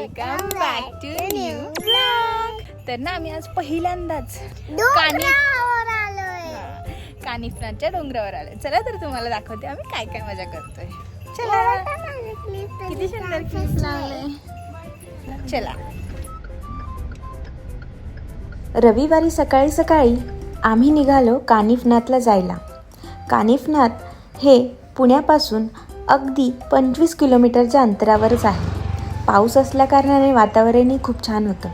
Welcome back to new blog. तर ना आम्ही आज पहिल्यांदाच कानिफनाथच्या डोंगरावर आलोय. चला तर तुम्हाला दाखवते आम्ही काय काय मजा करतोय. चला, किती सुंदर क्लिप लावले. चला. रविवारी सकाळी सकाळी आम्ही निघालो कानिफनाथला जायला. कानिफनाथ हे पुण्यापासून अगदी 25 किलोमीटरच्या अंतरावरच आहे. पाऊस असल्याकारणाने वातावरणही खूप छान होतं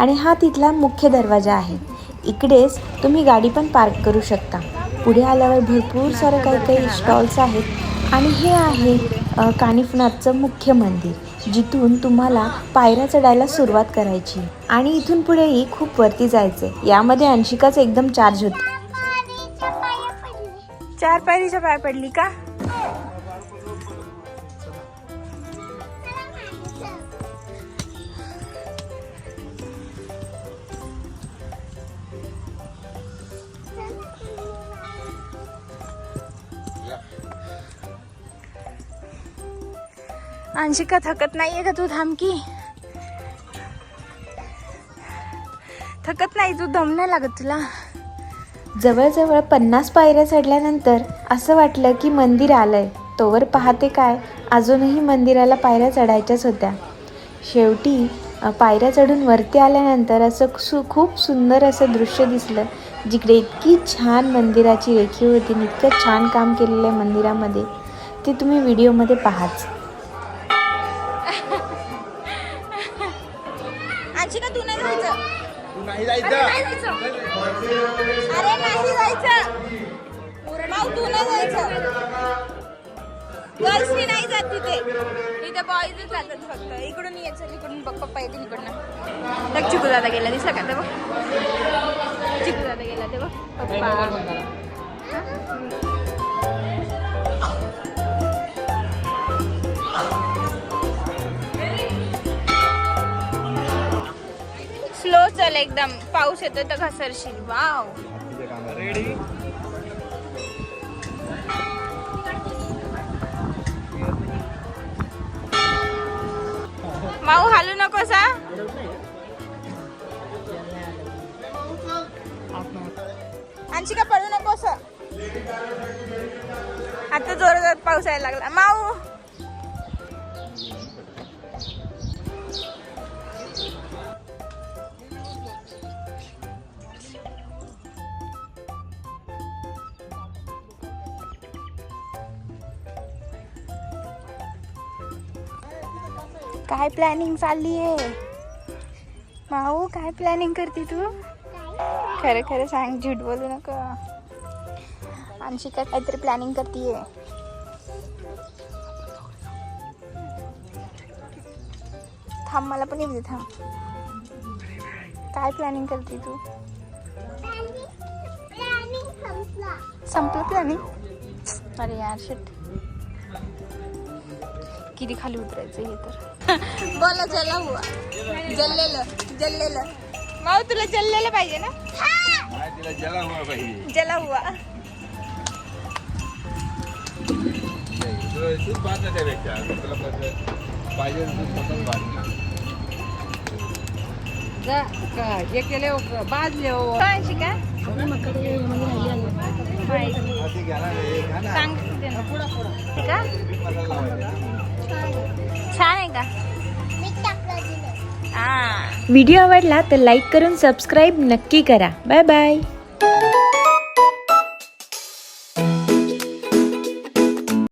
आणि हा तिथला मुख्य दरवाजा आहे. इकडेच तुम्ही गाडी पण पार्क करू शकता. पुढे आल्यावर भरपूर सारं काही स्टॉल्स आहेत आणि हे आहे कानिफनाथचं मुख्य मंदिर, जिथून तुम्हाला पायऱ्या चढायला सुरुवात करायची आणि इथून पुढेही खूप वरती जायचं. यामध्ये अंशिकाच एकदम चार्ज होती. 4 पायरीच्या पाय पडली का? अंशिका थकत नाहीये का तू? थांब की. थकत नाही तू? दम नाही लागत तुला? जवळजवळ 50 पायऱ्या चढल्यानंतर असं वाटलं की मंदिर आलंय. तोवर पाहते काय, अजूनही मंदिराला पायऱ्या चढायच्याच होत्या. शेवटी पायऱ्या चढून वरती आल्यानंतर असं खूप सुंदर असं दृश्य दिसलं, जिकडे इतकी छान मंदिराची रेखीव होती, इतकं छान काम केलेलं आहे मंदिरामध्ये. ते तुम्ही व्हिडिओमध्ये पाहाच. अंशिका तू नाही जायचं. नाही जायचं. अरे नाही जायचं. माऊ तू नाही जायचं. गर्ल्सनी नाही जात तिथे. इथे बॉईजच जातात फक्त. इकडून यायचं, इकडून बघ पप्पा येतील इकडनं. बघ चिकू दादा गेला, दिसला का ते बघ. चिकू दादा गेला ते बघ पप्पा. स्लो चल एकदम. पाऊस येतोय तर घसरशील. वाव. माऊ हालू नकोस हा. अंशिका पडू नकोस. आता जोरात पाऊस यायला लागला. माऊ काय प्लॅनिंग चालली आहे? माऊ काय प्लॅनिंग करते तू? खरं खरं सांग, झूट बोलू नका. अंशिका काहीतरी प्लॅनिंग करतीये. थांब, मला पण येऊ दे. थांब. काय प्लॅनिंग करते तू? संपलं प्लॅनिंग? अरे यार शिट. किती खाली उतरायचं हे तर. बोला जला हुआ. जल्लेलं माऊ तुला जल्लेलं पाहिजे ना? तिला जला हुआ पाहिजे. जला हुआ. तूच बात नाही त्यापेक्षा. तुला पाहिजे जा का हे केले बाजले हो. काय शिका सांग का? छान आहे का? व्हिडिओ आवडला तर लाईक करून सबस्क्राईब नक्की करा. Bye bye.